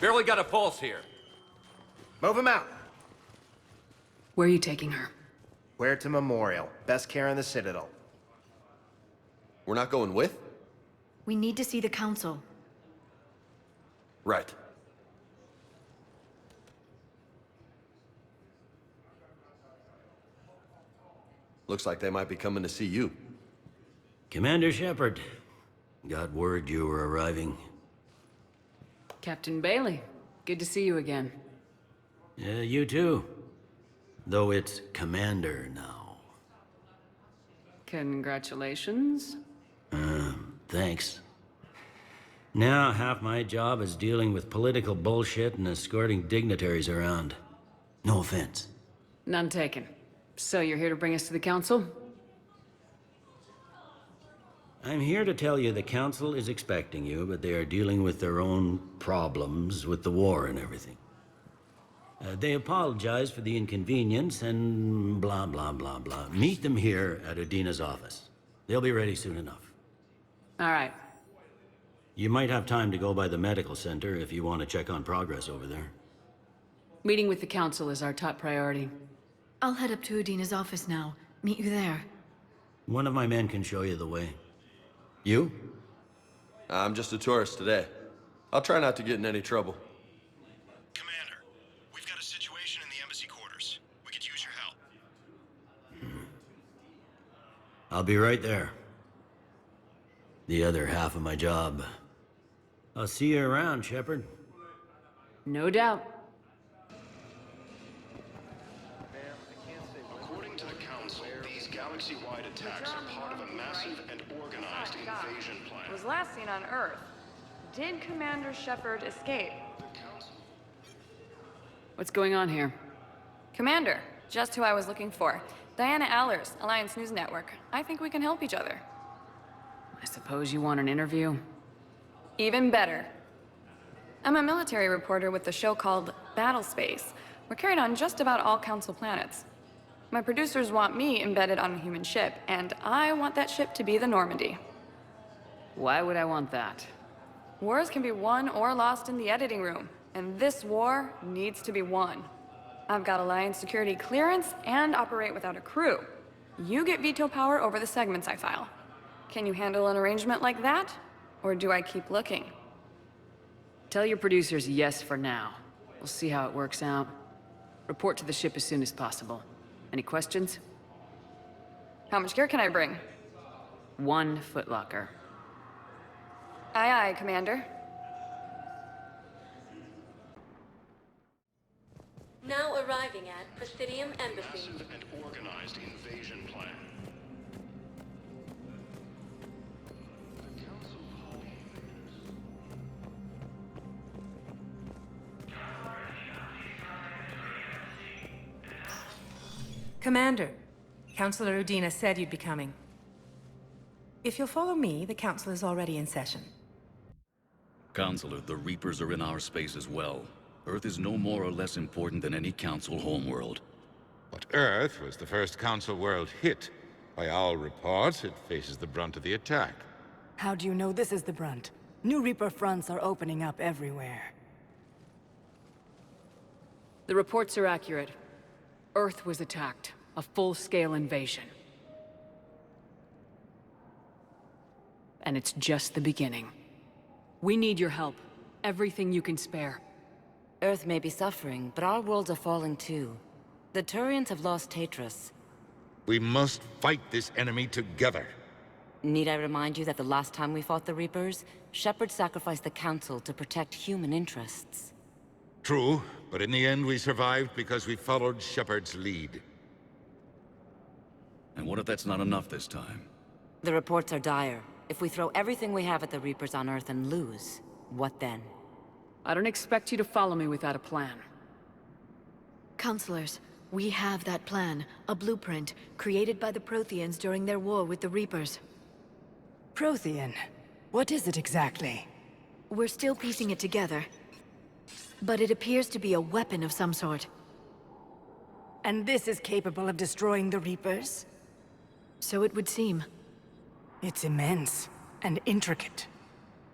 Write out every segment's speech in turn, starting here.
Barely got a pulse here. Move him out. Where are you taking her? Where to Memorial. Best care in the Citadel. We're not going with? We need to see the Council. Right. Looks like they might be coming to see you. Commander Shepard, got word you were arriving. Captain Bailey, good to see you again. Yeah, you too. Though it's Commander now. Congratulations. Thanks. Now half my job is dealing with political bullshit and escorting dignitaries around. No offense. None taken. So you're here to bring us to the Council? I'm here to tell you the Council is expecting you, but they are dealing with their own problems with the war and everything. They apologize for the inconvenience and blah, blah, blah, blah. Meet them here at Udina's office. They'll be ready soon enough. All right. You might have time to go by the medical center if you want to check on progress over there. Meeting with the Council is our top priority. I'll head up to Udina's office now. Meet you there. One of my men can show you the way. You? I'm just a tourist today. I'll try not to get in any trouble. Commander, we've got a situation in the embassy quarters. We could use your help. I'll be right there. The other half of my job. I'll see you around, Shepard. No doubt. According to the Council, these galaxy-wide attacks are part of a massive and organized invasion plan. Was last seen on Earth. Did Commander Shepard escape? What's going on here? Commander, just who I was looking for. Diana Allers, Alliance News Network. I think we can help each other. I suppose you want an interview? Even better. I'm a military reporter with the show called Battlespace. We're carried on just about all Council planets. My producers want me embedded on a human ship, and I want that ship to be the Normandy. Why would I want that? Wars can be won or lost in the editing room, and this war needs to be won. I've got Alliance security clearance and operate without a crew. You get veto power over the segments I file. Can you handle an arrangement like that? Or do I keep looking? Tell your producers yes for now. We'll see how it works out. Report to the ship as soon as possible. Any questions? How much gear can I bring? 1 footlocker. Aye, aye, Commander. Now arriving at Presidium Embassy. Massive and organized invasion plan. Commander, Councilor Udina said you'd be coming. If you'll follow me, the Council is already in session. Counselor, the Reapers are in our space as well. Earth is no more or less important than any Council homeworld. But Earth was the first Council world hit. By all reports, it faces the brunt of the attack. How do you know this is the brunt? New Reaper fronts are opening up everywhere. The reports are accurate. Earth was attacked. A full-scale invasion. And it's just the beginning. We need your help. Everything you can spare. Earth may be suffering, but our worlds are falling too. The Turians have lost Tatris. We must fight this enemy together. Need I remind you that the last time we fought the Reapers, Shepard sacrificed the Council to protect human interests? True, but in the end we survived because we followed Shepard's lead. And what if that's not enough this time? The reports are dire. If we throw everything we have at the Reapers on Earth and lose, what then? I don't expect you to follow me without a plan. Counselors, we have that plan. A blueprint, created by the Protheans during their war with the Reapers. Prothean? What is it exactly? We're still piecing it together. But it appears to be a weapon of some sort. And this is capable of destroying the Reapers? So it would seem. It's immense and intricate.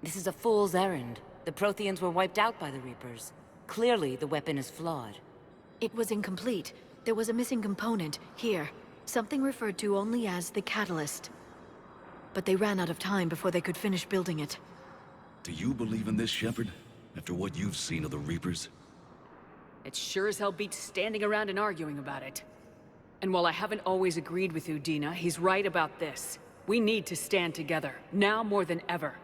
This is a fool's errand. The Protheans were wiped out by the Reapers. Clearly, the weapon is flawed. It was incomplete. There was a missing component, here. Something referred to only as the Catalyst. But they ran out of time before they could finish building it. Do you believe in this, Shepard? After what you've seen of the Reapers? It sure as hell beats standing around and arguing about it. And while I haven't always agreed with Udina, he's right about this. We need to stand together, now more than ever.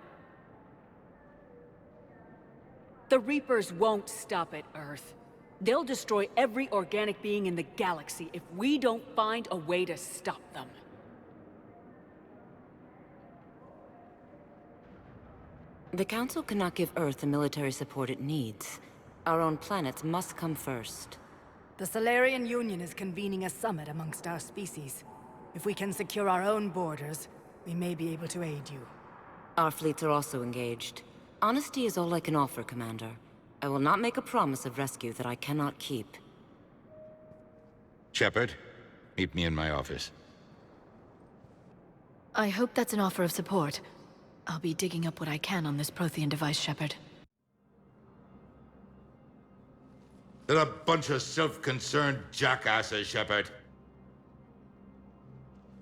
The Reapers won't stop at Earth. They'll destroy every organic being in the galaxy if we don't find a way to stop them. The Council cannot give Earth the military support it needs. Our own planets must come first. The Solarian Union is convening a summit amongst our species. If we can secure our own borders, we may be able to aid you. Our fleets are also engaged. Honesty is all I can offer, Commander. I will not make a promise of rescue that I cannot keep. Shepard, meet me in my office. I hope that's an offer of support. I'll be digging up what I can on this Prothean device, Shepard. They're a bunch of self-concerned jackasses, Shepard.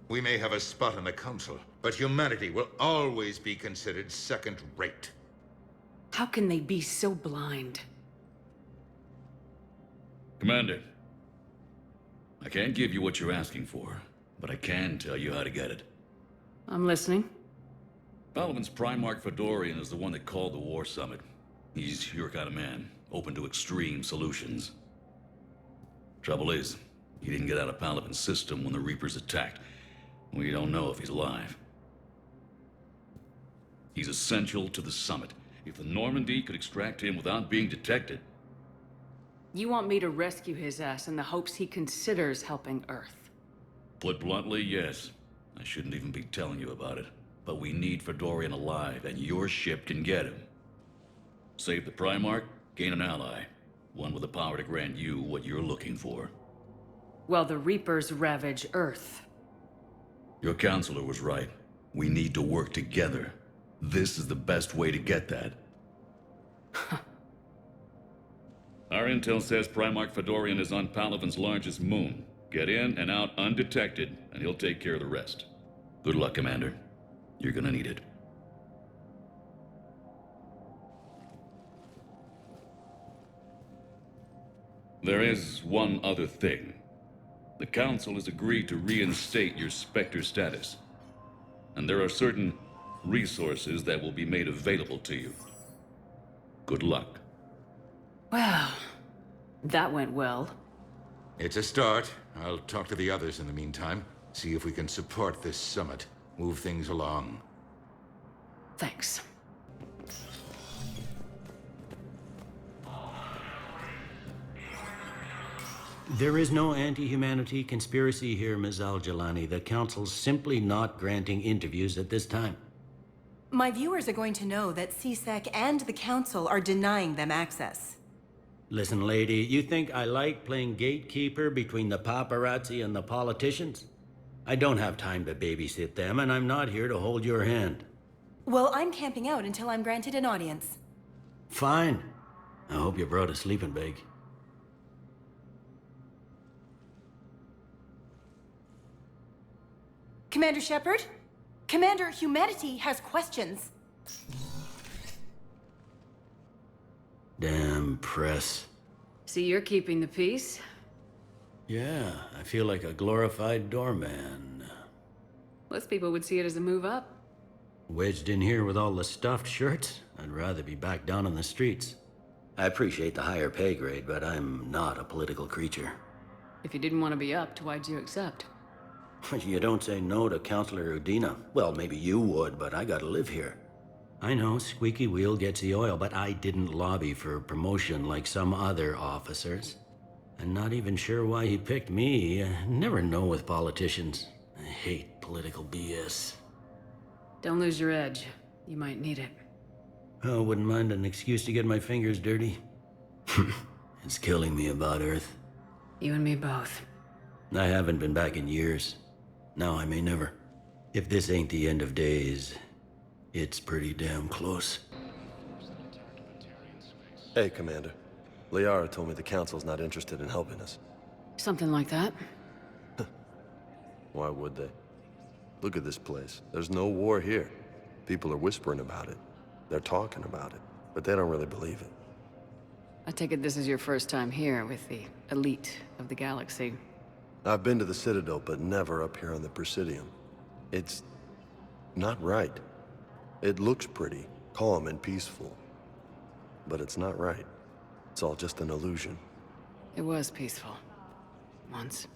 We may have a spot in the Council, but humanity will always be considered second-rate. How can they be so blind? Commander, I can't give you what you're asking for, but I can tell you how to get it. I'm listening. Palaven's Primarch Fedorian is the one that called the War Summit. He's your kind of man, open to extreme solutions. Trouble is, he didn't get out of Palaven's system when the Reapers attacked. We don't know if he's alive. He's essential to the summit. If the Normandy could extract him without being detected... You want me to rescue his ass in the hopes he considers helping Earth? Put bluntly, yes. I shouldn't even be telling you about it. But we need Fedorian alive, and your ship can get him. Save the Primarch, gain an ally. One with the power to grant you what you're looking for. Well, the Reapers ravage Earth. Your counselor was right. We need to work together. This is the best way to get that. Our intel says Primarch Fedorian is on Palaven's largest moon. Get in and out undetected, and he'll take care of the rest. Good luck, Commander. You're gonna need it. There is one other thing. The Council has agreed to reinstate your Spectre status. And there are certain resources that will be made available to you. Good luck. Well, that went well. It's a start. I'll talk to the others in the meantime. See if we can support this summit. Move things along. Thanks. There is no anti-humanity conspiracy here, Ms. Al-Jalani. The Council's simply not granting interviews at this time. My viewers are going to know that CSEC and the Council are denying them access. Listen, lady, you think I like playing gatekeeper between the paparazzi and the politicians? I don't have time to babysit them, and I'm not here to hold your hand. Well, I'm camping out until I'm granted an audience. Fine. I hope you brought a sleeping bag. Commander Shepard? Commander, humanity has questions. Damn press. See, you're keeping the peace. Yeah, I feel like a glorified doorman. Most people would see it as a move up. Wedged in here with all the stuffed shirts? I'd rather be back down on the streets. I appreciate the higher pay grade, but I'm not a political creature. If you didn't want to be upped, why'd you accept? You don't say no to Counselor Udina. Well, maybe you would, but I gotta live here. I know, squeaky wheel gets the oil, but I didn't lobby for promotion like some other officers. I'm not even sure why he picked me. I never know with politicians. I hate political BS. Don't lose your edge. You might need it. Oh, wouldn't mind an excuse to get my fingers dirty. It's killing me about Earth. You and me both. I haven't been back in years. Now I may never. If this ain't the end of days, it's pretty damn close. Hey, Commander. Liara told me the Council's not interested in helping us. Something like that. Why would they? Look at this place. There's no war here. People are whispering about it. They're talking about it, but they don't really believe it. I take it this is your first time here with the elite of the galaxy. I've been to the Citadel, but never up here on the Presidium. It's not right. It looks pretty, calm and peaceful. But it's not right. It's all just an illusion. It was peaceful. Once.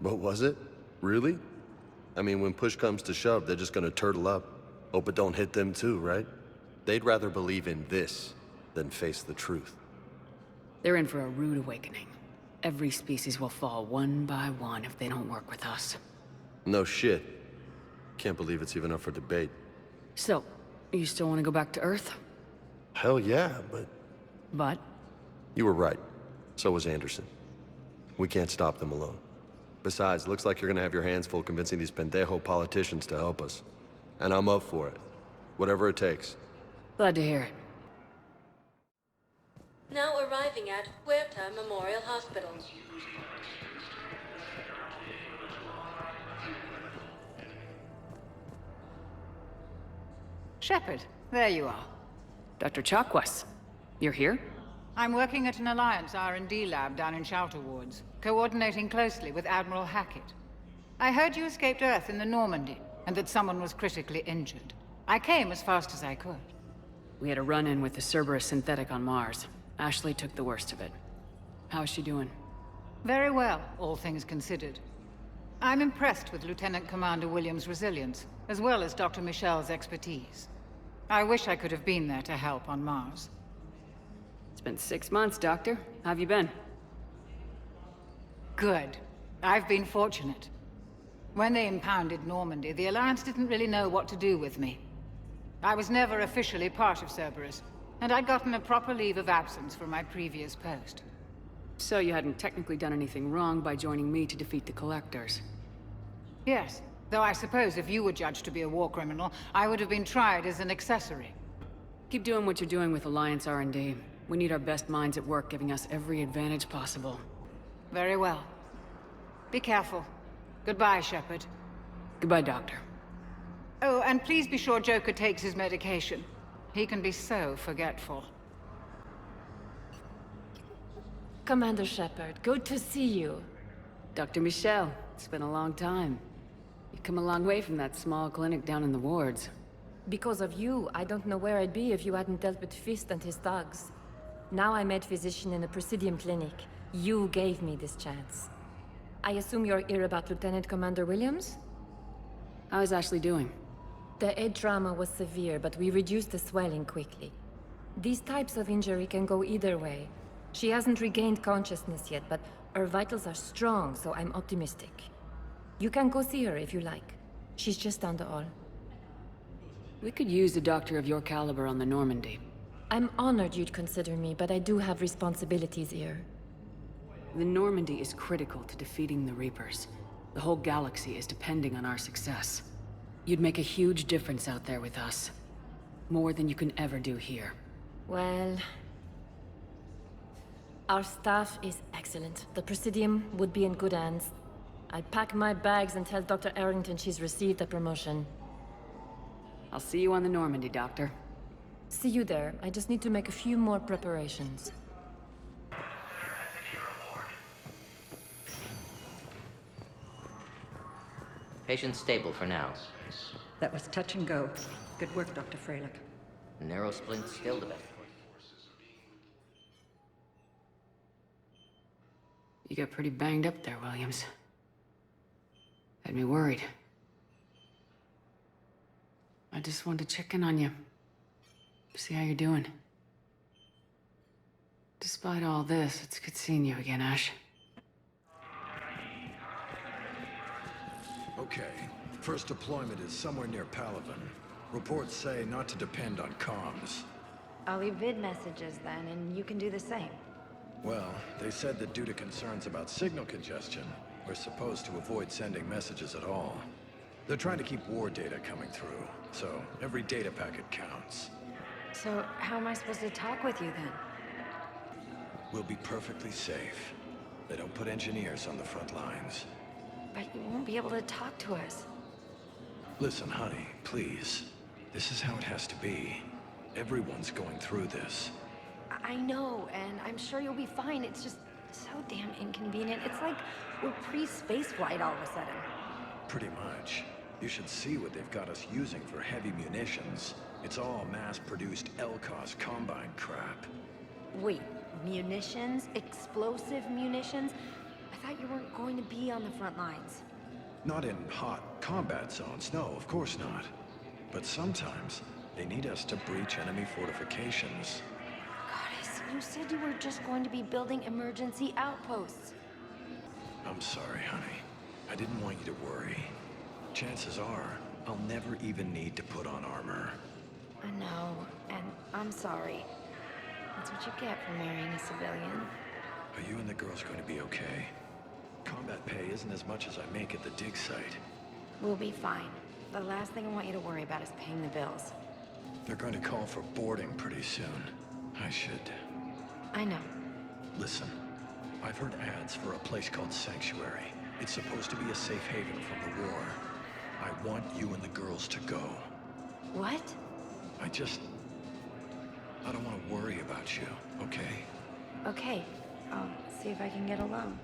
But was it? Really? I mean, when push comes to shove, they're just gonna turtle up. Hope it don't hit them too, right? They'd rather believe in this than face the truth. They're in for a rude awakening. Every species will fall one by one if they don't work with us. No shit. Can't believe it's even up for debate. So, you still want to go back to Earth? Hell yeah, but... But? You were right. So was Anderson. We can't stop them alone. Besides, looks like you're gonna have your hands full convincing these pendejo politicians to help us. And I'm up for it. Whatever it takes. Glad to hear it. Now arriving at Huerta Memorial Hospital. Shepard, there you are. Dr. Chakwas, you're here? I'm working at an Alliance R&D lab down in Shelter Wards, coordinating closely with Admiral Hackett. I heard you escaped Earth in the Normandy, and that someone was critically injured. I came as fast as I could. We had a run-in with the Cerberus synthetic on Mars. Ashley took the worst of it. How's she doing? Very well, all things considered. I'm impressed with Lieutenant Commander Williams' resilience, as well as Dr. Michel's expertise. I wish I could have been there to help on Mars. It's been 6 months, Doctor. How have you been? Good. I've been fortunate. When they impounded Normandy, the Alliance didn't really know what to do with me. I was never officially part of Cerberus, and I'd gotten a proper leave of absence from my previous post. So you hadn't technically done anything wrong by joining me to defeat the Collectors? Yes, though I suppose if you were judged to be a war criminal, I would have been tried as an accessory. Keep doing what you're doing with Alliance R&D. We need our best minds at work giving us every advantage possible. Very well. Be careful. Goodbye, Shepard. Goodbye, Doctor. Oh, and please be sure Joker takes his medication. He can be so forgetful. Commander Shepard, good to see you. Dr. Michel, it's been a long time. You've come a long way from that small clinic down in the wards. Because of you, I don't know where I'd be if you hadn't dealt with Fist and his thugs. Now I'm head physician in a Presidium clinic. You gave me this chance. I assume you're here about Lieutenant Commander Williams? How is Ashley doing? The head trauma was severe, but we reduced the swelling quickly. These types of injury can go either way. She hasn't regained consciousness yet, but her vitals are strong, so I'm optimistic. You can go see her if you like. She's just down the hall. We could use a doctor of your caliber on the Normandy. I'm honored you'd consider me, but I do have responsibilities here. The Normandy is critical to defeating the Reapers. The whole galaxy is depending on our success. You'd make a huge difference out there with us. More than you can ever do here. Well... our staff is excellent. The Presidium would be in good hands. I'll pack my bags and tell Dr. Arrington she's received a promotion. I'll see you on the Normandy, Doctor. See you there. I just need to make a few more preparations. Patient stable for now. That was touch and go. Good work, Dr. Freilich. Narrow splint still the best. You got pretty banged up there, Williams. Had me worried. I just wanted to check in on you. See how you're doing. Despite all this, it's good seeing you again, Ash. Okay. First deployment is somewhere near Palaven. Reports say not to depend on comms. I'll leave vid messages then, and you can do the same. Well, they said that due to concerns about signal congestion, we're supposed to avoid sending messages at all. They're trying to keep war data coming through, so every data packet counts. So, how am I supposed to talk with you then? We'll be perfectly safe. They don't put engineers on the front lines. But you won't be able to talk to us. Listen, honey, please. This is how it has to be. Everyone's going through this. I know, and I'm sure you'll be fine. It's just so damn inconvenient. It's like we're pre-space flight all of a sudden. Pretty much. You should see what they've got us using for heavy munitions. It's all mass-produced LCOS Combine crap. Wait, munitions? Explosive munitions? I thought you weren't going to be on the front lines. Not in hot combat zones, no, of course not. But sometimes, they need us to breach enemy fortifications. Goddess, you said you were just going to be building emergency outposts. I'm sorry, honey. I didn't want you to worry. Chances are, I'll never even need to put on armor. I know, and I'm sorry. That's what you get for marrying a civilian. Are you and the girls going to be okay? Combat pay isn't as much as I make at the dig site. We'll be fine. The last thing I want you to worry about is paying the bills. They're going to call for boarding pretty soon. I should... I know. Listen, I've heard ads for a place called Sanctuary. It's supposed to be a safe haven from the war. I want you and the girls to go. What? I don't want to worry about you, okay? Okay. I'll see if I can get alone.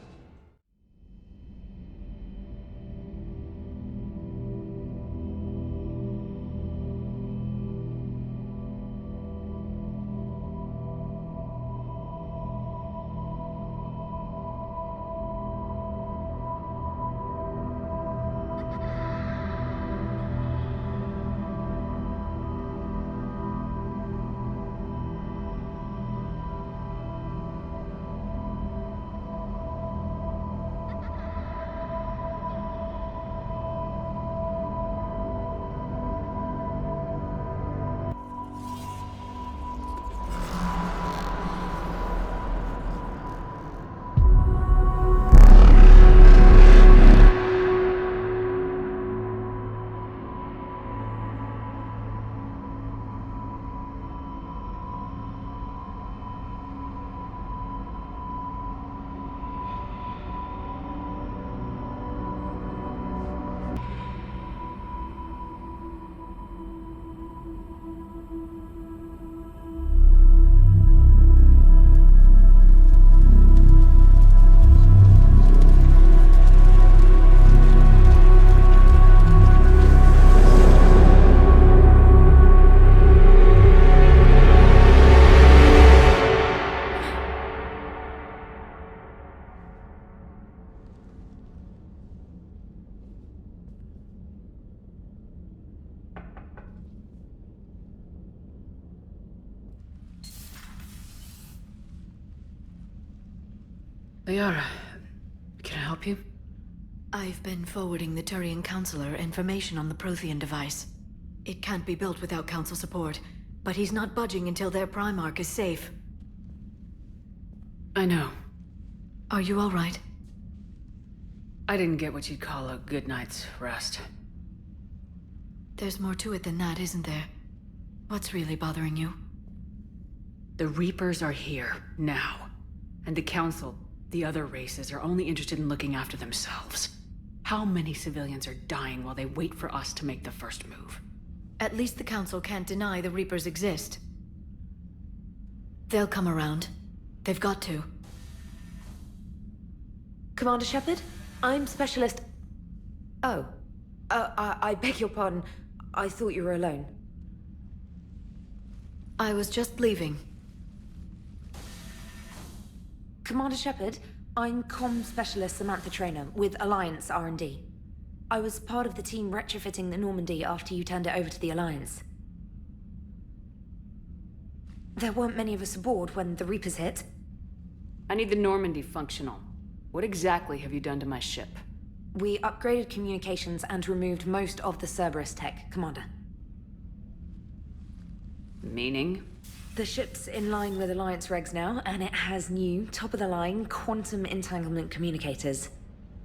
Liara, can I help you? I've been forwarding the Turian Counselor information on the Prothean device. It can't be built without Council support, but he's not budging until their Primarch is safe. I know. Are you all right? I didn't get what you'd call a good night's rest. There's more to it than that, isn't there? What's really bothering you? The Reapers are here, now. And the Council, the other races, are only interested in looking after themselves. How many civilians are dying while they wait for us to make the first move? At least the Council can't deny the Reapers exist. They'll come around. They've got to. Commander Shepard? I'm Specialist... Oh. I beg your pardon. I thought you were alone. I was just leaving. Commander Shepard, I'm Comm Specialist Samantha Traynor with Alliance R&D. I was part of the team retrofitting the Normandy after you turned it over to the Alliance. There weren't many of us aboard when the Reapers hit. I need the Normandy functional. What exactly have you done to my ship? We upgraded communications and removed most of the Cerberus tech, Commander. Meaning? The ship's in line with Alliance regs now, and it has new, top-of-the-line, quantum entanglement communicators.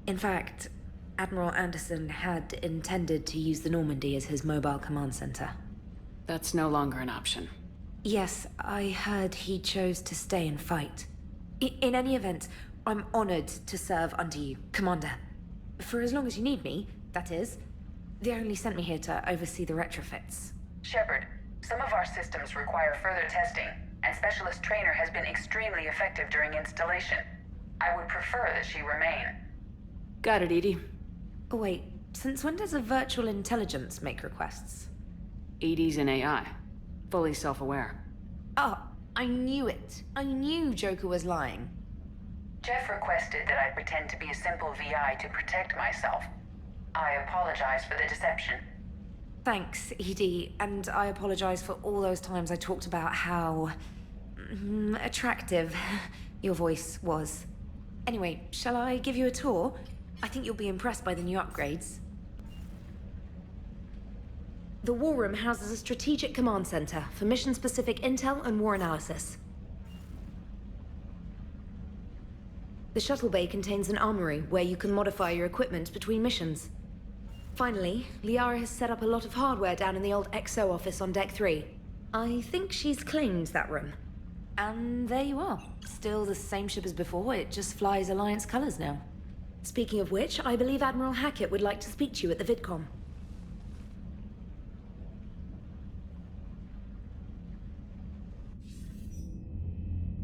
In fact, Admiral Anderson had intended to use the Normandy as his mobile command center. That's no longer an option. Yes, I heard he chose to stay and fight. In any event, I'm honored to serve under you, Commander. For as long as you need me, that is. They only sent me here to oversee the retrofits. Shepard, some of our systems require further testing, and Specialist Trainer has been extremely effective during installation. I would prefer that she remain. Got it, EDI. Oh, wait. Since when does a virtual intelligence make requests? EDI's an AI. Fully self-aware. Oh, I knew it. I knew Joker was lying. Jeff requested that I pretend to be a simple VI to protect myself. I apologize for the deception. Thanks, EDI, and I apologize for all those times I talked about how... attractive your voice was. Anyway, shall I give you a tour? I think you'll be impressed by the new upgrades. The War Room houses a strategic command center for mission-specific intel and war analysis. The shuttle bay contains an armory where you can modify your equipment between missions. Finally, Liara has set up a lot of hardware down in the old XO office on Deck 3. I think she's claimed that room. And there you are. Still the same ship as before, it just flies Alliance colors now. Speaking of which, I believe Admiral Hackett would like to speak to you at the VidCom.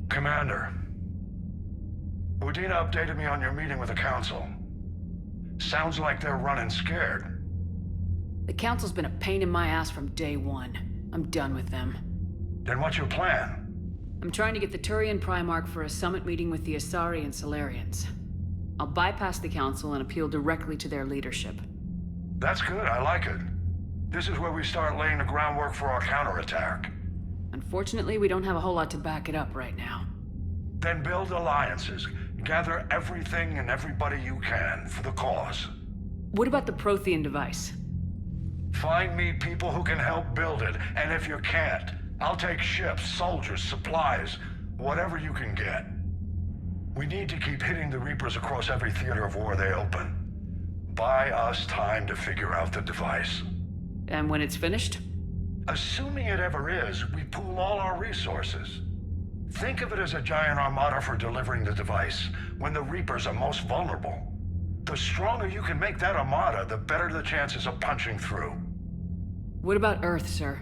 Commander, Udina updated me on your meeting with the Council. Sounds like they're running scared. The Council's been a pain in my ass from day one. I'm done with them. Then what's your plan? I'm trying to get the Turian Primarch for a summit meeting with the Asari and Salarians. I'll bypass the Council and appeal directly to their leadership. That's good, I like it. This is where we start laying the groundwork for our counterattack. Unfortunately, we don't have a whole lot to back it up right now. Then build alliances. Gather everything and everybody you can for the cause. What about the Prothean device? Find me people who can help build it, and if you can't, I'll take ships, soldiers, supplies, whatever you can get. We need to keep hitting the Reapers across every theater of war they open. Buy us time to figure out the device. And when it's finished? Assuming it ever is, we pool all our resources. Think of it as a giant armada for delivering the device, when the Reapers are most vulnerable. The stronger you can make that armada, the better the chances of punching through. What about Earth, sir?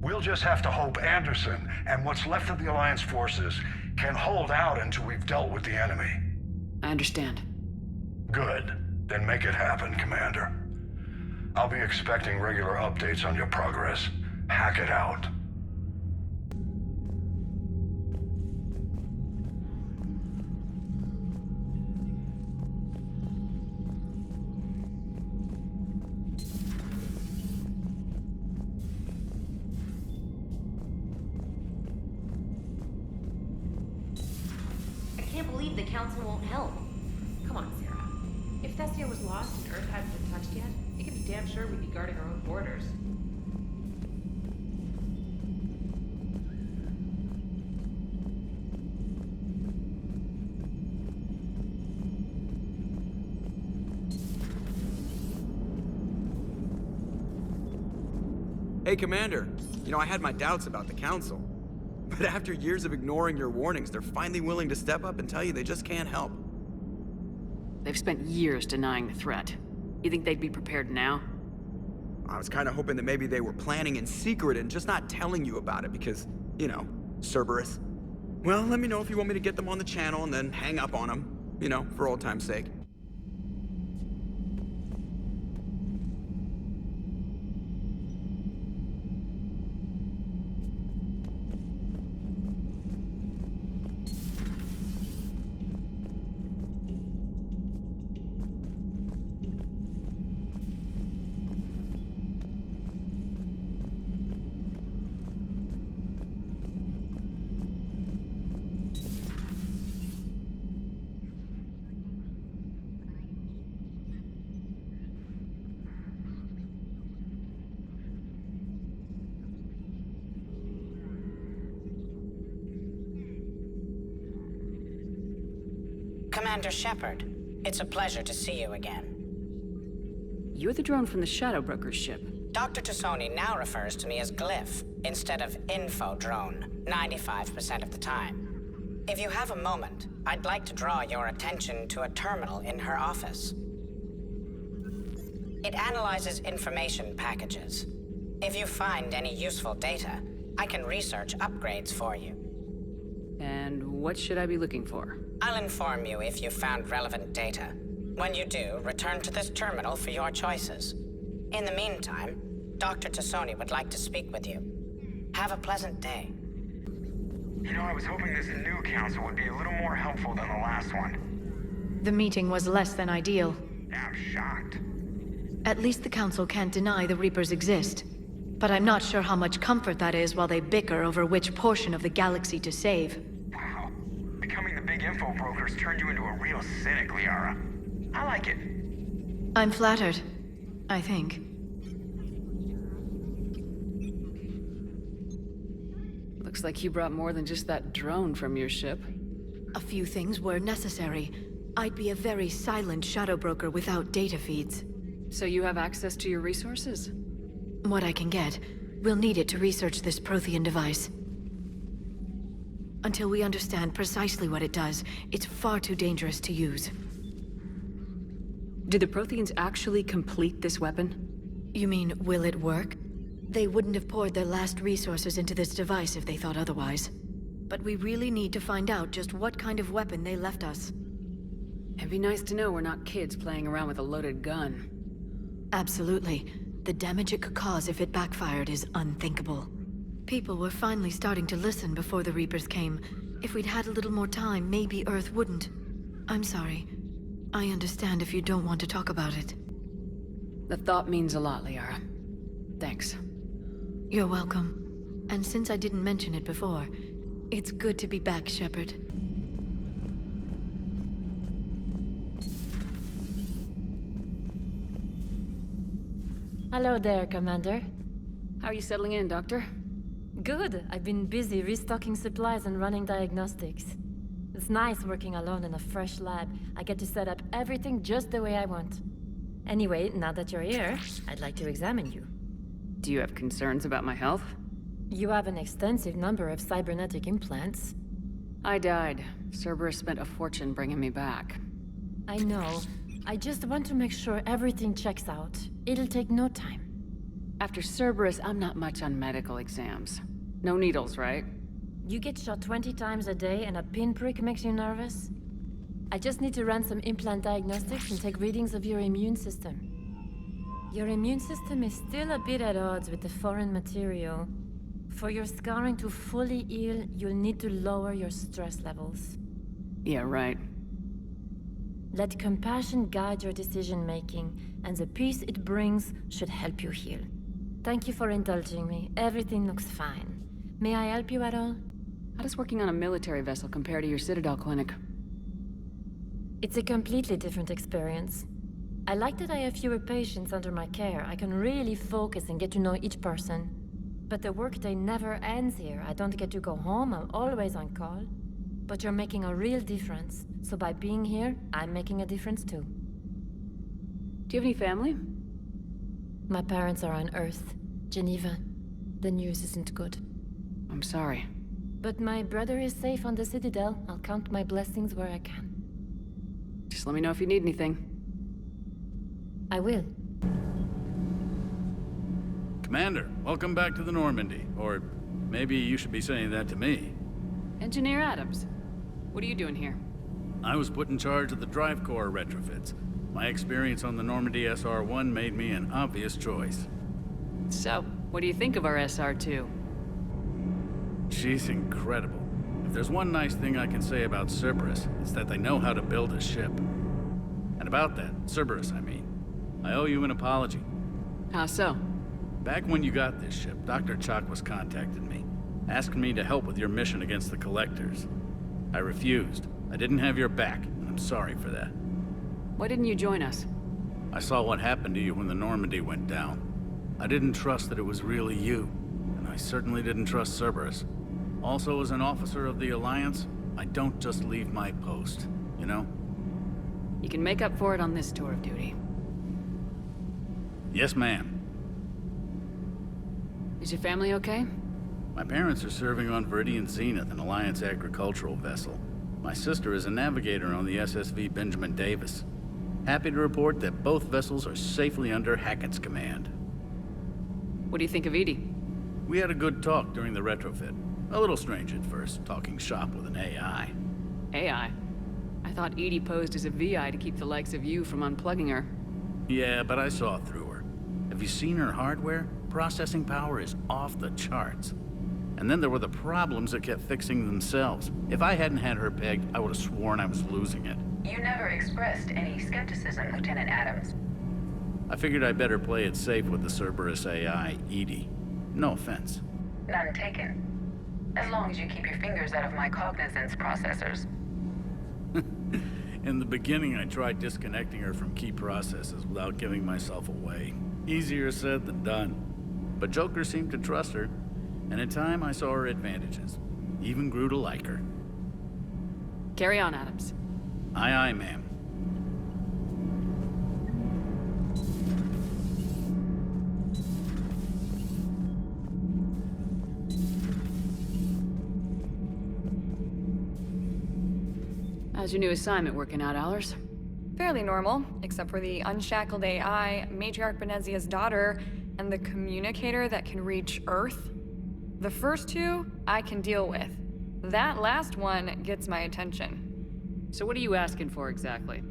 We'll just have to hope Anderson, and what's left of the Alliance forces, can hold out until we've dealt with the enemy. I understand. Good. Then make it happen, Commander. I'll be expecting regular updates on your progress. Hack it out. I can't believe the Council won't help. Come on, Sarah. If Thestia was lost and Earth hadn't been touched yet, you can be damn sure we'd be guarding our own borders. Hey, Commander. You know, I had my doubts about the Council. But after years of ignoring your warnings, they're finally willing to step up and tell you they just can't help. They've spent years denying the threat. You think they'd be prepared now? I was kind of hoping that maybe they were planning in secret and just not telling you about it because, you know, Cerberus. Well, let me know if you want me to get them on the channel and then hang up on them, you know, for old time's sake. Commander Shepard, it's a pleasure to see you again. You're the drone from the Shadow Broker's ship. Dr. Tassoni now refers to me as Glyph, instead of Info Drone, 95% of the time. If you have a moment, I'd like to draw your attention to a terminal in her office. It analyzes information packages. If you find any useful data, I can research upgrades for you. And what should I be looking for? I'll inform you if you found relevant data. When you do, return to this terminal for your choices. In the meantime, Dr. Tassoni would like to speak with you. Have a pleasant day. You know, I was hoping this new council would be a little more helpful than the last one. The meeting was less than ideal. Yeah, I'm shocked. At least the council can't deny the Reapers exist. But I'm not sure how much comfort that is while they bicker over which portion of the galaxy to save. Wow. Becoming the big info broker's turned you into a real cynic, Liara. I like it. I'm flattered. I think. Looks like you brought more than just that drone from your ship. A few things were necessary. I'd be a very silent shadow broker without data feeds. So you have access to your resources? What I can get. We'll need it to research this Prothean device. Until we understand precisely what it does, it's far too dangerous to use. Did the Protheans actually complete this weapon? You mean, will it work? They wouldn't have poured their last resources into this device if they thought otherwise. But we really need to find out just what kind of weapon they left us. It'd be nice to know we're not kids playing around with a loaded gun. Absolutely. The damage it could cause if it backfired is unthinkable. People were finally starting to listen before the Reapers came. If we'd had a little more time, maybe Earth wouldn't. I'm sorry. I understand if you don't want to talk about it. The thought means a lot, Liara. Thanks. You're welcome. And since I didn't mention it before, it's good to be back, Shepard. Hello there, Commander. How are you settling in, Doctor? Good. I've been busy restocking supplies and running diagnostics. It's nice working alone in a fresh lab. I get to set up everything just the way I want. Anyway, now that you're here, I'd like to examine you. Do you have concerns about my health? You have an extensive number of cybernetic implants. I died. Cerberus spent a fortune bringing me back. I know. I just want to make sure everything checks out. It'll take no time. After Cerberus, I'm not much on medical exams. No needles, right? You get shot 20 times a day and a pinprick makes you nervous? I just need to run some implant diagnostics and take readings of your immune system. Your immune system is still a bit at odds with the foreign material. For your scarring to fully heal, you'll need to lower your stress levels. Yeah, right. Let compassion guide your decision-making, and the peace it brings should help you heal. Thank you for indulging me. Everything looks fine. May I help you at all? How does working on a military vessel compare to your Citadel clinic? It's a completely different experience. I like that I have fewer patients under my care. I can really focus and get to know each person. But the workday never ends here. I don't get to go home. I'm always on call. But you're making a real difference. So by being here, I'm making a difference too. Do you have any family? My parents are on Earth, Geneva. The news isn't good. I'm sorry. But my brother is safe on the Citadel. I'll count my blessings where I can. Just let me know if you need anything. I will. Commander, welcome back to the Normandy. Or maybe you should be saying that to me. Engineer Adams, what are you doing here? I was put in charge of the drive core retrofits. My experience on the Normandy SR-1 made me an obvious choice. So, what do you think of our SR-2? She's incredible. If there's one nice thing I can say about Cerberus, it's that they know how to build a ship. And about that, Cerberus, I mean, I owe you an apology. How so? Back when you got this ship, Dr. Chakwas contacted me, asking me to help with your mission against the Collectors. I refused. I didn't have your back, and I'm sorry for that. Why didn't you join us? I saw what happened to you when the Normandy went down. I didn't trust that it was really you, and I certainly didn't trust Cerberus. Also, as an officer of the Alliance, I don't just leave my post, you know? You can make up for it on this tour of duty. Yes, ma'am. Is your family okay? My parents are serving on Viridian Zenith, an Alliance agricultural vessel. My sister is a navigator on the SSV Benjamin Davis. Happy to report that both vessels are safely under Hackett's command. What do you think of Edie? We had a good talk during the retrofit. A little strange at first, talking shop with an AI. AI? I thought Edie posed as a VI to keep the likes of you from unplugging her. Yeah, but I saw through her. Have you seen her hardware? Processing power is off the charts. And then there were the problems that kept fixing themselves. If I hadn't had her pegged, I would have sworn I was losing it. You never expressed any skepticism, Lieutenant Adams. I figured I'd better play it safe with the Cerberus AI, Edie. No offense. None taken. As long as you keep your fingers out of my cognizance processors. In the beginning, I tried disconnecting her from key processes without giving myself away. Easier said than done. But Joker seemed to trust her, and in time I saw her advantages. Even grew to like her. Carry on, Adams. Aye, aye, ma'am. How's your new assignment working out, Allers? Fairly normal, except for the unshackled AI, Matriarch Benezia's daughter, and the communicator that can reach Earth. The first two, I can deal with. That last one gets my attention. So what are you asking for exactly?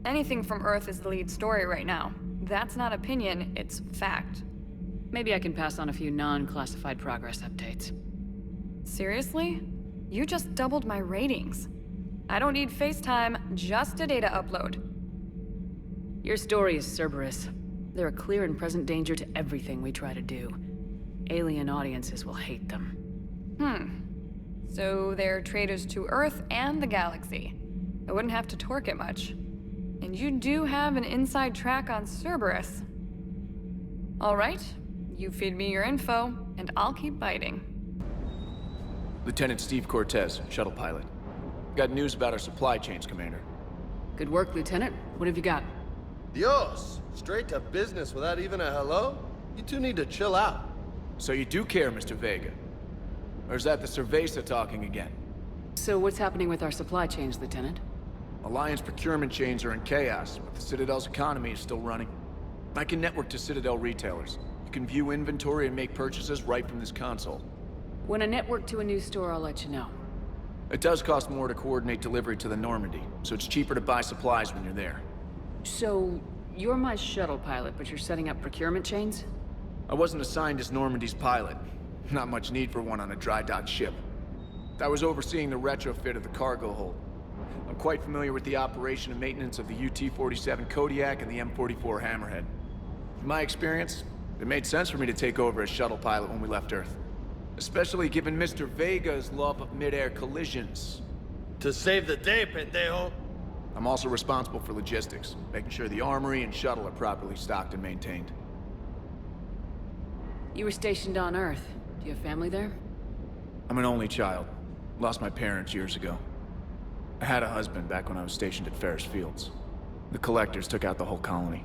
Anything from Earth is the lead story right now. That's not opinion, it's fact. Maybe I can pass on a few non-classified progress updates. Seriously? You just doubled my ratings. I don't need FaceTime, just a data upload. Your story is Cerberus. They're a clear and present danger to everything we try to do. Alien audiences will hate them. So they're traitors to Earth and the galaxy. I wouldn't have to torque it much. And you do have an inside track on Cerberus. All right, you feed me your info, and I'll keep biting. Lieutenant Steve Cortez, shuttle pilot. Got news about our supply chains, Commander. Good work, Lieutenant. What have you got? Dios! Straight to business without even a hello? You two need to chill out. So you do care, Mr. Vega? Or is that the Cerveza talking again? So what's happening with our supply chains, Lieutenant? Alliance procurement chains are in chaos, but the Citadel's economy is still running. I can network to Citadel retailers. You can view inventory and make purchases right from this console. When I network to a new store, I'll let you know. It does cost more to coordinate delivery to the Normandy, so it's cheaper to buy supplies when you're there. So, you're my shuttle pilot, but you're setting up procurement chains? I wasn't assigned as Normandy's pilot. Not much need for one on a dry dock ship. I was overseeing the retrofit of the cargo hold. I'm quite familiar with the operation and maintenance of the UT-47 Kodiak and the M44 Hammerhead. In my experience, it made sense for me to take over as shuttle pilot when we left Earth. Especially given Mr. Vega's love of mid-air collisions. To save the day, pendejo! I'm also responsible for logistics, making sure the armory and shuttle are properly stocked and maintained. You were stationed on Earth. Do you have family there? I'm an only child. Lost my parents years ago. I had a husband back when I was stationed at Ferris Fields. The Collectors took out the whole colony.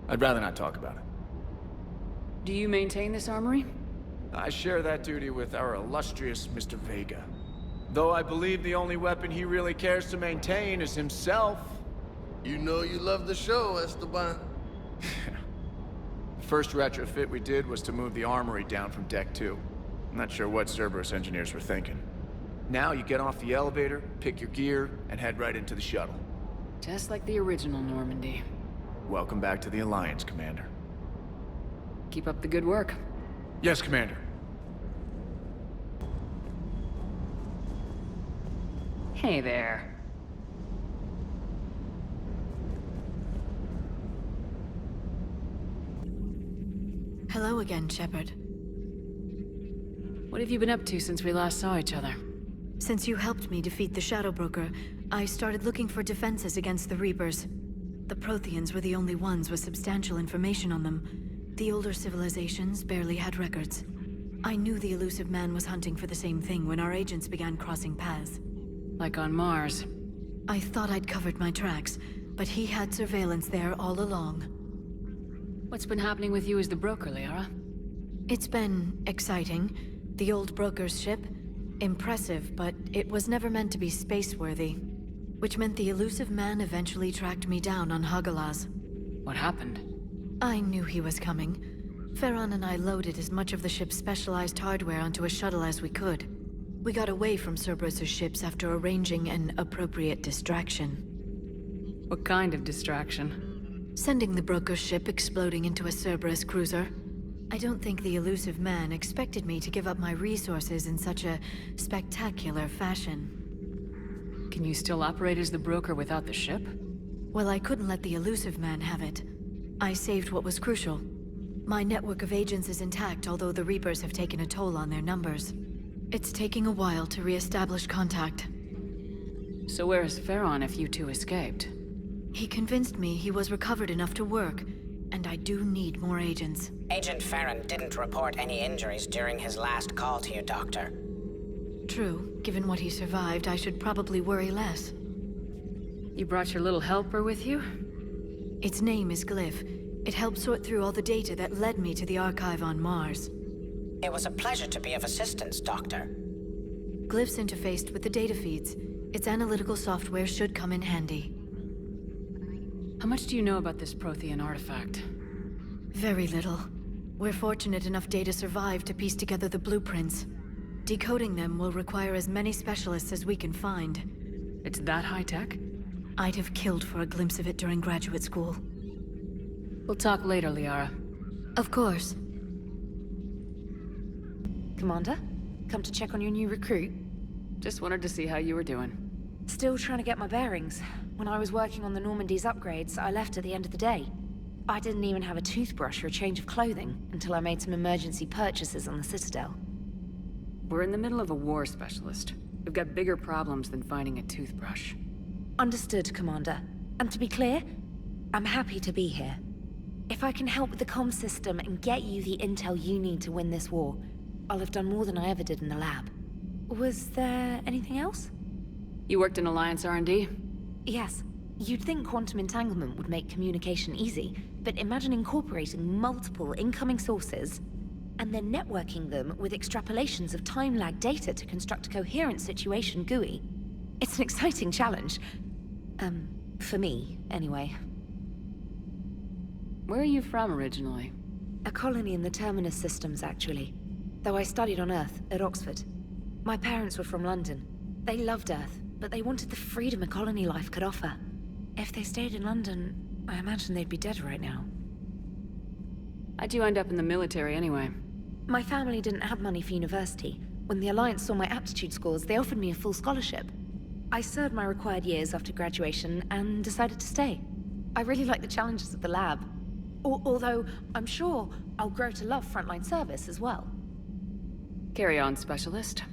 I'd rather not talk about it. Do you maintain this armory? I share that duty with our illustrious Mr. Vega. Though I believe the only weapon he really cares to maintain is himself. You know you love the show, Esteban. The first retrofit we did was to move the armory down from Deck 2. I'm not sure what Cerberus engineers were thinking. Now you get off the elevator, pick your gear, and head right into the shuttle. Just like the original Normandy. Welcome back to the Alliance, Commander. Keep up the good work. Yes, Commander. Hey there. Hello again, Shepard. What have you been up to since we last saw each other? Since you helped me defeat the Shadow Broker, I started looking for defenses against the Reapers. The Protheans were the only ones with substantial information on them. The older civilizations barely had records. I knew the elusive man was hunting for the same thing when our agents began crossing paths. Like on Mars. I thought I'd covered my tracks, but he had surveillance there all along. What's been happening with you as the broker, Liara? It's been exciting. The old broker's ship, impressive, but it was never meant to be space-worthy. Which meant the elusive man eventually tracked me down on Hagalaz. What happened? I knew he was coming. Farron and I loaded as much of the ship's specialized hardware onto a shuttle as we could. We got away from Cerberus' ships after arranging an appropriate distraction. What kind of distraction? Sending the broker's ship exploding into a Cerberus cruiser. I don't think the elusive man expected me to give up my resources in such a spectacular fashion. Can you still operate as the broker without the ship? Well, I couldn't let the elusive man have it. I saved what was crucial. My network of agents is intact, although the Reapers have taken a toll on their numbers. It's taking a while to re-establish contact. So where is Farron if you two escaped? He convinced me he was recovered enough to work, and I do need more agents. Agent Farron didn't report any injuries during his last call to you, Doctor. True. Given what he survived, I should probably worry less. You brought your little helper with you? Its name is Glyph. It helped sort through all the data that led me to the archive on Mars. It was a pleasure to be of assistance, Doctor. Glyph's interfaced with the data feeds. Its analytical software should come in handy. How much do you know about this Prothean artifact? Very little. We're fortunate enough data survived to piece together the blueprints. Decoding them will require as many specialists as we can find. It's that high-tech? I'd have killed for a glimpse of it during graduate school. We'll talk later, Liara. Of course. Commander, come to check on your new recruit. Just wanted to see how you were doing. Still trying to get my bearings. When I was working on the Normandy's upgrades, I left at the end of the day. I didn't even have a toothbrush or a change of clothing until I made some emergency purchases on the Citadel. We're in the middle of a war, Specialist. We've got bigger problems than finding a toothbrush. Understood, Commander. And to be clear, I'm happy to be here. If I can help with the comm system and get you the intel you need to win this war, I'll have done more than I ever did in the lab. Was there anything else? You worked in Alliance R&D? Yes. You'd think quantum entanglement would make communication easy, but imagine incorporating multiple incoming sources and then networking them with extrapolations of time-lag data to construct a coherent situation GUI. It's an exciting challenge. For me, anyway. Where are you from originally? A colony in the Terminus systems, actually. Though I studied on Earth, at Oxford. My parents were from London. They loved Earth, but they wanted the freedom a colony life could offer. If they stayed in London, I imagine they'd be dead right now. How'd you end up in the military anyway? My family didn't have money for university. When the Alliance saw my aptitude scores, they offered me a full scholarship. I served my required years after graduation and decided to stay. I really like the challenges of the lab. Although, I'm sure I'll grow to love frontline service as well. Carry on, Specialist.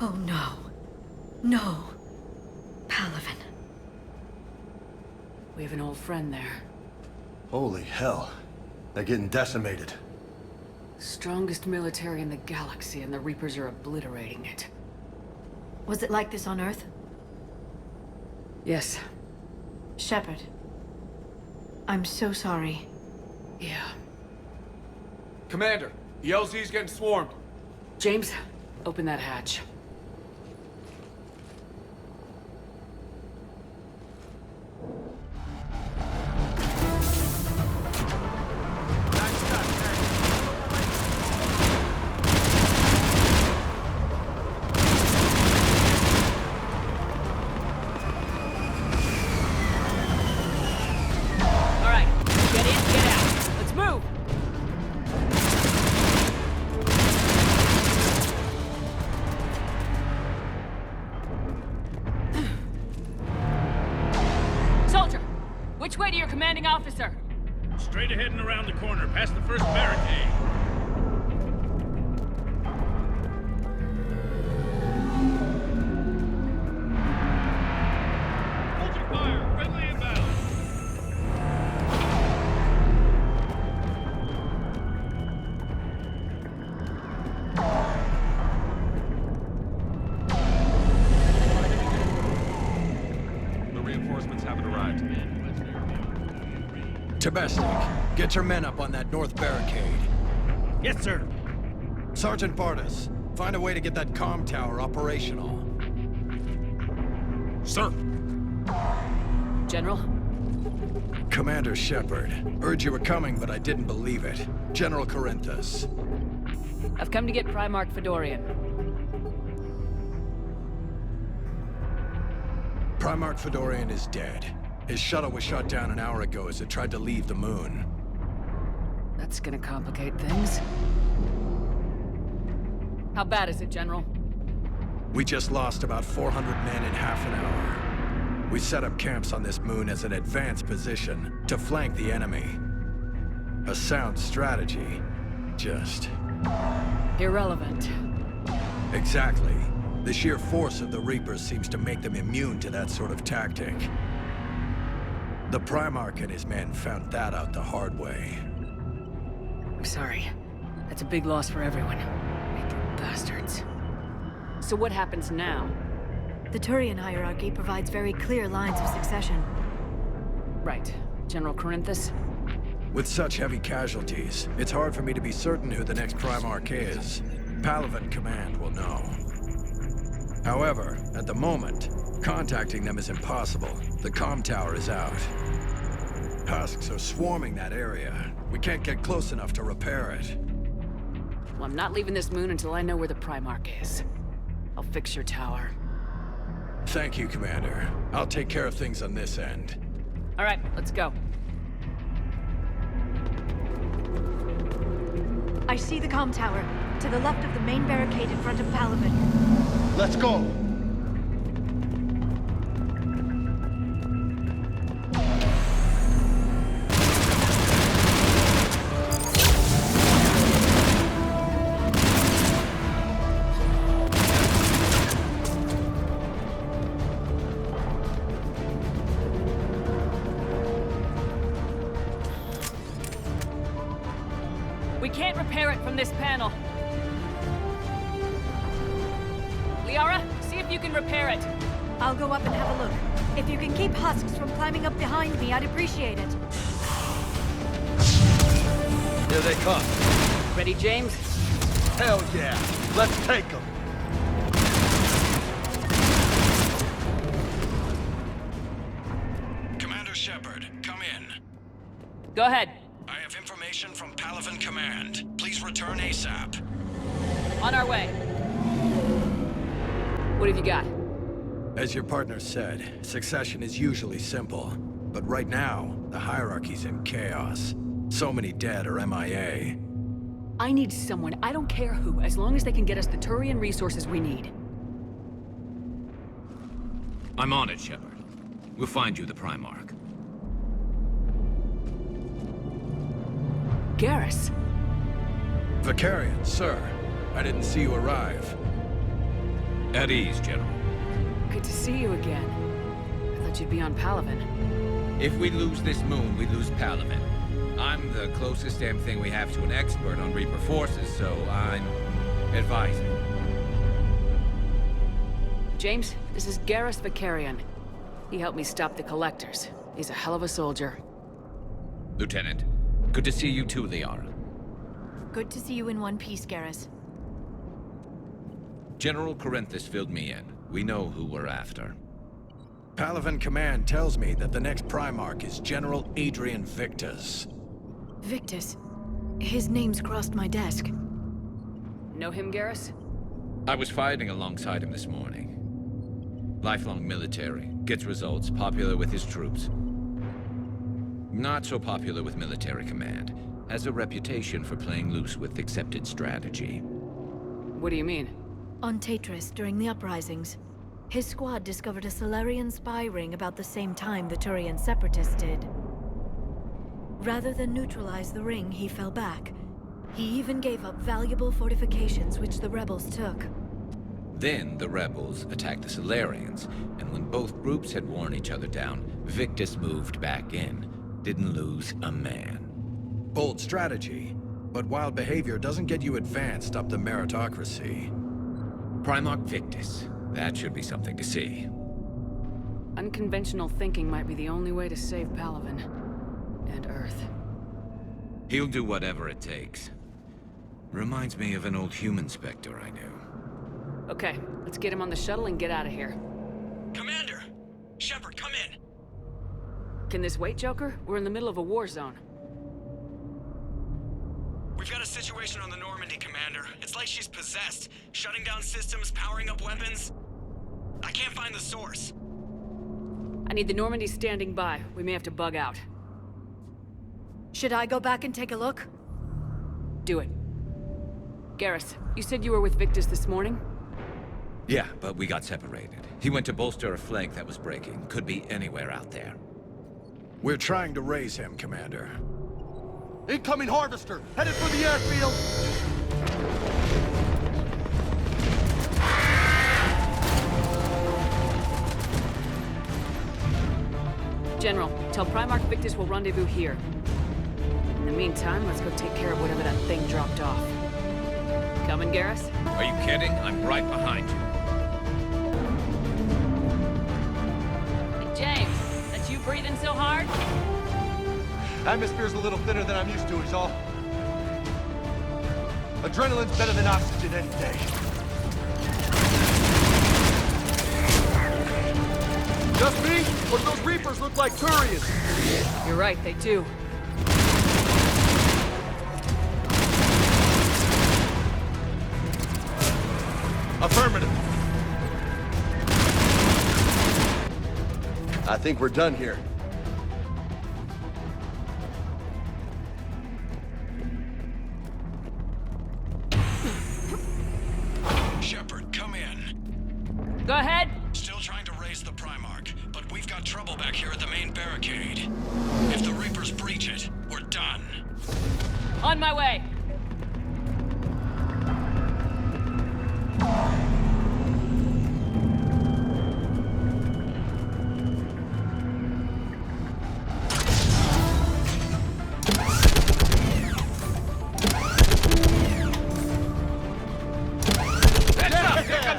Oh no. No. Palaven. We have an old friend there. Holy hell. They're getting decimated. Strongest military in the galaxy, and the Reapers are obliterating it. Was it like this on Earth? Yes. Shepard. I'm so sorry. Yeah. Commander, the LZ's getting swarmed. James, open that hatch. Which way to your commanding officer? Straight ahead and around the corner, past the first barricade. Hold your fire! Friendly inbound! The reinforcements haven't arrived. Tabesnik, get your men up on that north barricade. Yes, sir. Sergeant Bartas, find a way to get that comm tower operational. Sir. General? Commander Shepard. Heard you were coming, but I didn't believe it. General Corinthus. I've come to get Primarch Fedorian. Primarch Fedorian is dead. His shuttle was shot down an hour ago as it tried to leave the moon. That's gonna complicate things. How bad is it, General? We just lost about 400 men in half an hour. We set up camps on this moon as an advanced position to flank the enemy. A sound strategy. Just... irrelevant. Exactly. The sheer force of the Reapers seems to make them immune to that sort of tactic. The Primarch and his men found that out the hard way. I'm sorry. That's a big loss for everyone. Bastards. So what happens now? The Turian hierarchy provides very clear lines of succession. Right. General Corinthus? With such heavy casualties, it's hard for me to be certain who the next Primarch is. Palaven Command will know. However, at the moment, contacting them is impossible. The comm tower is out. Husks are swarming that area. We can't get close enough to repair it. Well, I'm not leaving this moon until I know where the Primarch is. I'll fix your tower. Thank you, Commander. I'll take care of things on this end. All right, let's go. I see the comm tower, to the left of the main barricade in front of Palaven. Let's go! We can't repair it from this panel. Liara, see if you can repair it. I'll go up and have a look. If you can keep Husks from climbing up behind me, I'd appreciate it. Here they come. Ready, James? Hell yeah! Let's take them! Commander Shepard, come in. Go ahead. I have information from Palaven Command. Please return ASAP. On our way. What have you got? As your partner said, succession is usually simple. But right now, the hierarchy's in chaos. So many dead or MIA. I need someone, I don't care who, as long as they can get us the Turian resources we need. I'm on it, Shepard. We'll find you the Primarch. Garrus. Vakarian, sir. I didn't see you arrive. At ease, General. Good to see you again. I thought you'd be on Palaven. If we lose this moon, we lose Palaven. I'm the closest damn thing we have to an expert on Reaper forces, so I'm advising. James, this is Garrus Vakarian. He helped me stop the Collectors. He's a hell of a soldier. Lieutenant. Good to see you too, Liara. Good to see you in one piece, Garrus. General Corinthus filled me in. We know who we're after. Palaven Command tells me that the next Primarch is General Adrian Victus. Victus? His name's crossed my desk. Know him, Garrus? I was fighting alongside him this morning. Lifelong military, gets results, popular with his troops. Not so popular with military command. Has a reputation for playing loose with accepted strategy. What do you mean? On Tatris, during the uprisings, his squad discovered a Solarian spy ring about the same time the Turian Separatists did. Rather than neutralize the ring, he fell back. He even gave up valuable fortifications which the rebels took. Then the rebels attacked the Solarians, and when both groups had worn each other down, Victus moved back in. Didn't lose a man. Bold strategy, but wild behavior doesn't get you advanced up the meritocracy. Primarch Victus. That should be something to see. Unconventional thinking might be the only way to save Palaven. And Earth. He'll do whatever it takes. Reminds me of an old human Spectre I knew. Okay, let's get him on the shuttle and get out of here. Commander! Shepard, come in! Can this wait, Joker? We're in the middle of a war zone. We've got a situation on the Normandy, Commander. It's like she's possessed. Shutting down systems, powering up weapons. I can't find the source. I need the Normandy standing by. We may have to bug out. Should I go back and take a look? Do it. Garrus, you said you were with Victus this morning? Yeah, but we got separated. He went to bolster a flank that was breaking. Could be anywhere out there. We're trying to raise him, Commander. Incoming Harvester! Headed for the airfield! General, tell Primarch Victus we'll rendezvous here. In the meantime, let's go take care of whatever that thing dropped off. Coming, Garrus? Are you kidding? I'm right behind you. Hey, James, that's you breathing so hard? Atmosphere's a little thinner than I'm used to, is all. Adrenaline's better than oxygen any day. Just me? Or do those Reapers look like Turians? You're right, they do. Affirmative. I think we're done here. Shepard, come in. Go ahead. Still trying to raise the Primarch, but we've got trouble back here at the main barricade. If the Reapers breach it, we're done. On my way.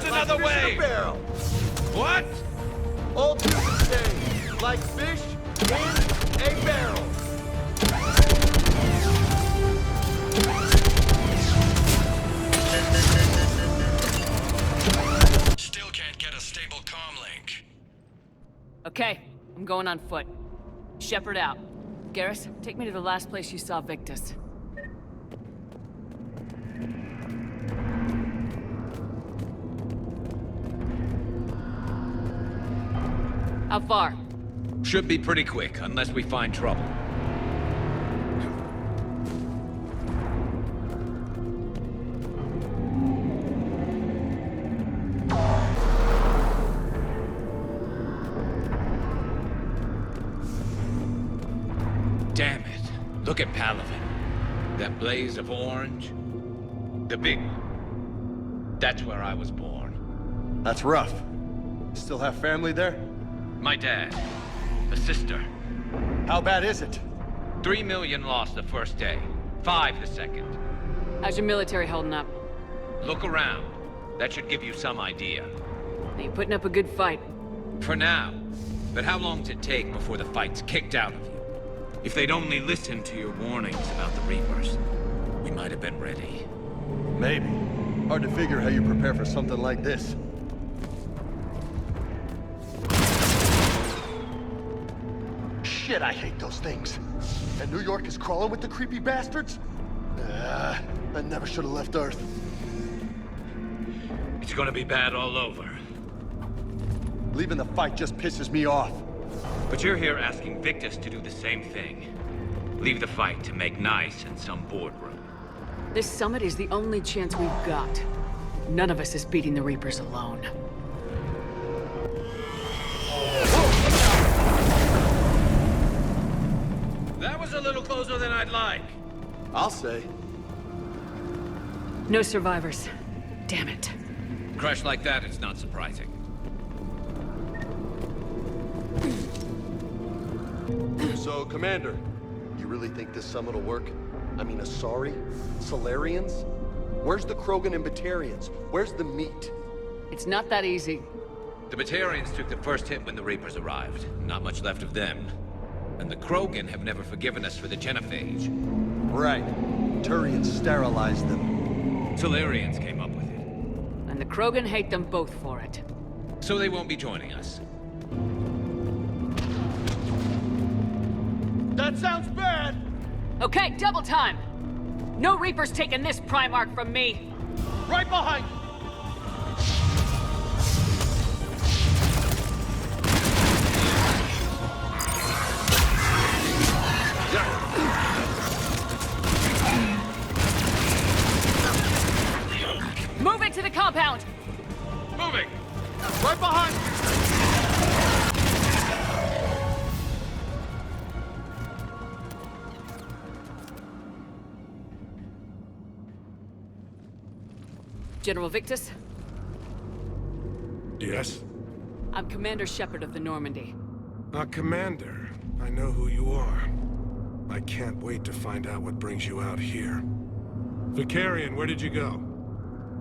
Another way! What? All two can stay, like fish in a barrel. Still can't get a stable comm link. Okay, I'm going on foot. Shepard out. Garrus, take me to the last place you saw Victus. How far? Should be pretty quick, unless we find trouble. Damn it. Look at Palaven. That blaze of orange. The big one. That's where I was born. That's rough. Still have family there? My dad. A sister. How bad is it? 3 million lost the first day. 5 the second. How's your military holding up? Look around. That should give you some idea. You're putting up a good fight. For now. But how long does it take before the fight's kicked out of you? If they'd only listened to your warnings about the Reapers, we might have been ready. Maybe. Hard to figure how you prepare for something like this. Shit, I hate those things. And New York is crawling with the creepy bastards? I never should have left Earth. It's gonna be bad all over. Leaving the fight just pisses me off. But you're here asking Victus to do the same thing. Leave the fight to make nice in some boardroom. This summit is the only chance we've got. None of us is beating the Reapers alone. That was a little closer than I'd like. I'll say. No survivors. Damn it. Crash like that, it's not surprising. So, Commander, you really think this summit will work? I mean, Asari? Solarians? Where's the Krogan and Batarians? Where's the meat? It's not that easy. The Batarians took the first hit when the Reapers arrived. Not much left of them. And the Krogan have never forgiven us for the Genophage. Right. Turians sterilized them. Solarians came up with it. And the Krogan hate them both for it. So they won't be joining us. That sounds bad! Okay, double time! No Reapers taking this Primarch from me! Right behind you! Move it to the compound! Moving! Right behind you! General Victus? Yes? I'm Commander Shepard of the Normandy. Commander, I know who you are. I can't wait to find out what brings you out here. Vicarian, where did you go?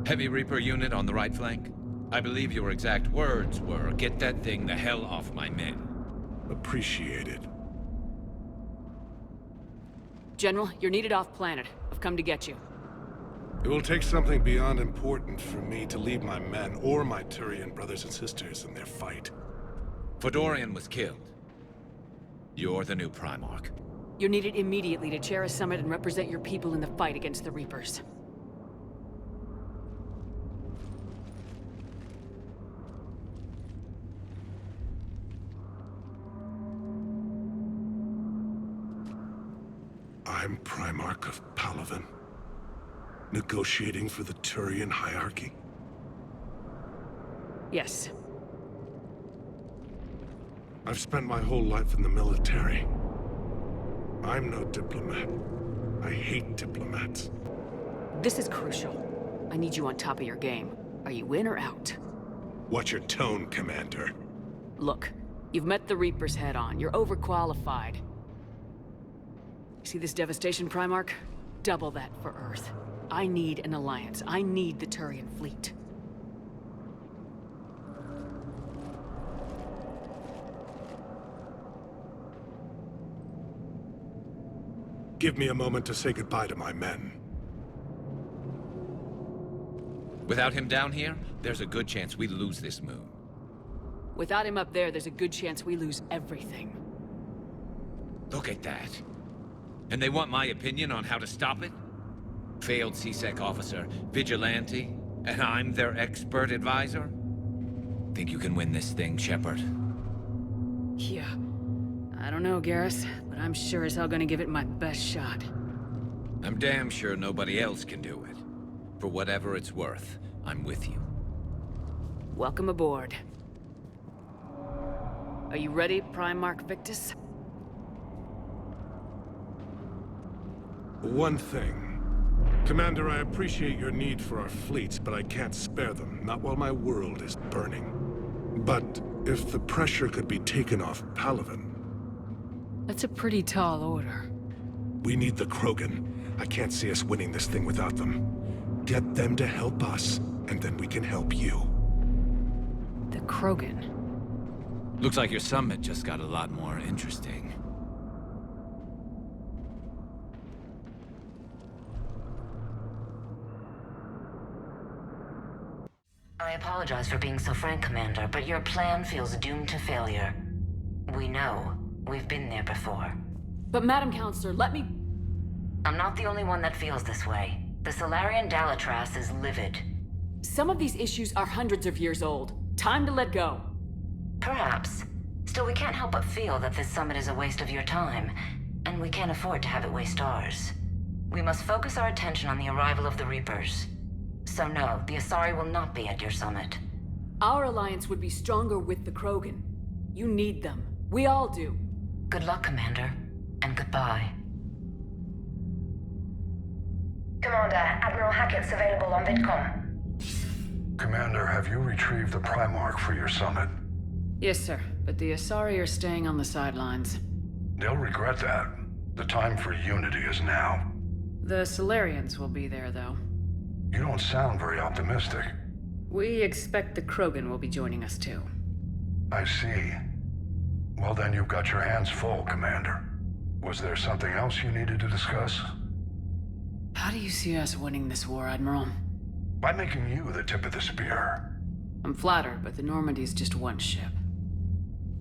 Heavy Reaper unit on the right flank. I believe your exact words were, "Get that thing the hell off my men." Appreciated. General, you're needed off-planet. I've come to get you. It will take something beyond important for me to leave my men or my Turian brothers and sisters in their fight. Fedorian was killed. You're the new Primarch. You're needed immediately to chair a summit and represent your people in the fight against the Reapers. I'm Primarch of Palaven. Negotiating for the Turian hierarchy? Yes. I've spent my whole life in the military. I'm no diplomat. I hate diplomats. This is crucial. I need you on top of your game. Are you in or out? Watch your tone, Commander. Look, you've met the Reapers head-on. You're overqualified. See this devastation, Primarch? Double that for Earth. I need an alliance. I need the Turian fleet. Give me a moment to say goodbye to my men. Without him down here, there's a good chance we lose this moon. Without him up there, there's a good chance we lose everything. Look at that. And they want my opinion on how to stop it? Failed C-Sec officer, vigilante, and I'm their expert advisor? Think you can win this thing, Shepard? Yeah. I don't know, Garrus, but I'm sure as hell gonna give it my best shot. I'm damn sure nobody else can do it. For whatever it's worth, I'm with you. Welcome aboard. Are you ready, Primarch Victus? One thing. Commander, I appreciate your need for our fleets, but I can't spare them, not while my world is burning. But if the pressure could be taken off Palaven... That's a pretty tall order. We need the Krogan. I can't see us winning this thing without them. Get them to help us, and then we can help you. The Krogan? Looks like your summit just got a lot more interesting. I apologize for being so frank, Commander, but your plan feels doomed to failure. We know. We've been there before. But Madam Counselor, let me... I'm not the only one that feels this way. The Solarian Dalitras is livid. Some of these issues are hundreds of years old. Time to let go. Perhaps. Still, we can't help but feel that this summit is a waste of your time, and we can't afford to have it waste ours. We must focus our attention on the arrival of the Reapers. So no, the Asari will not be at your summit. Our alliance would be stronger with the Krogan. You need them. We all do. Good luck, Commander, and goodbye. Commander, Admiral Hackett's available on VidCom. Commander, have you retrieved the Primarch for your summit? Yes, sir. But the Asari are staying on the sidelines. They'll regret that. The time for unity is now. The Solarians will be there, though. You don't sound very optimistic. We expect the Krogan will be joining us, too. I see. Well, then you've got your hands full, Commander. Was there something else you needed to discuss? How do you see us winning this war, Admiral? By making you the tip of the spear. I'm flattered, but the Normandy's just one ship.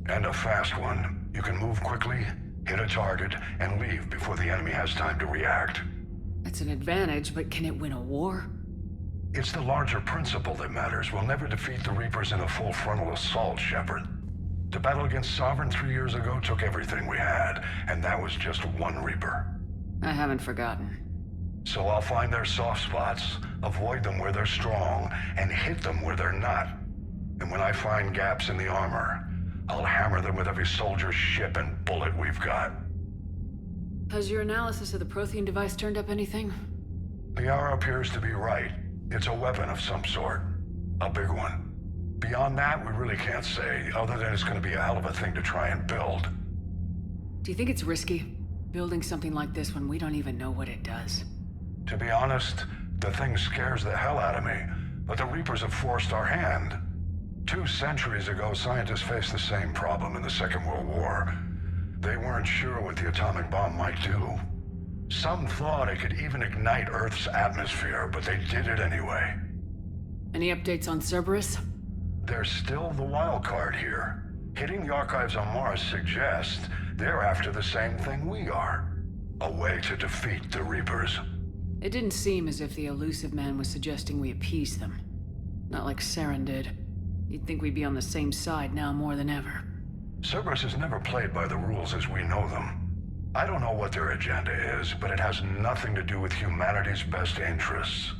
And a fast one. You can move quickly, hit a target, and leave before the enemy has time to react. It's an advantage, but can it win a war? It's the larger principle that matters. We'll never defeat the Reapers in a full frontal assault, Shepard. The battle against Sovereign 3 years ago took everything we had, and that was just one Reaper. I haven't forgotten. So I'll find their soft spots, avoid them where they're strong, and hit them where they're not. And when I find gaps in the armor, I'll hammer them with every soldier, ship, and bullet we've got. Has your analysis of the Prothean device turned up anything? The hour appears to be right. It's a weapon of some sort. A big one. Beyond that, we really can't say, other than it's going to be a hell of a thing to try and build. Do you think it's risky, building something like this when we don't even know what it does? To be honest, the thing scares the hell out of me, but the Reapers have forced our hand. 2 centuries ago, scientists faced the same problem in the Second World War. They weren't sure what the atomic bomb might do. Some thought it could even ignite Earth's atmosphere, but they did it anyway. Any updates on Cerberus? They're still the wild card here. Hitting the archives on Mars suggests they're after the same thing we are. A way to defeat the Reapers. It didn't seem as if the Elusive Man was suggesting we appease them. Not like Saren did. You'd think we'd be on the same side now more than ever. Cerberus has never played by the rules as we know them. I don't know what their agenda is, but it has nothing to do with humanity's best interests.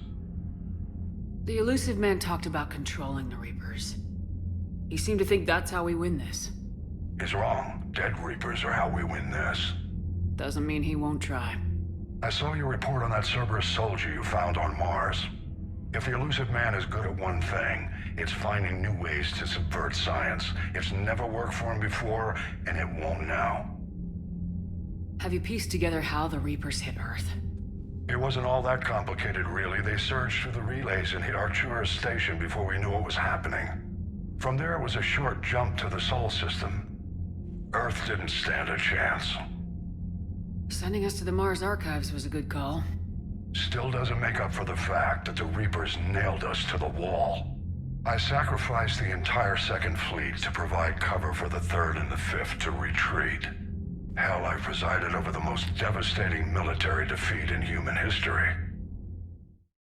The Elusive Man talked about controlling the Reapers. He seemed to think that's how we win this. He's wrong. Dead Reapers are how we win this. Doesn't mean he won't try. I saw your report on that Cerberus soldier you found on Mars. If the Elusive Man is good at one thing, it's finding new ways to subvert science. It's never worked for him before, and it won't now. Have you pieced together how the Reapers hit Earth? It wasn't all that complicated, really. They surged through the relays and hit Arcturus Station before we knew what was happening. From there, it was a short jump to the Sol system. Earth didn't stand a chance. Sending us to the Mars archives was a good call. Still doesn't make up for the fact that the Reapers nailed us to the wall. I sacrificed the entire Second Fleet to provide cover for the Third and the Fifth to retreat. Hell, I presided over the most devastating military defeat in human history.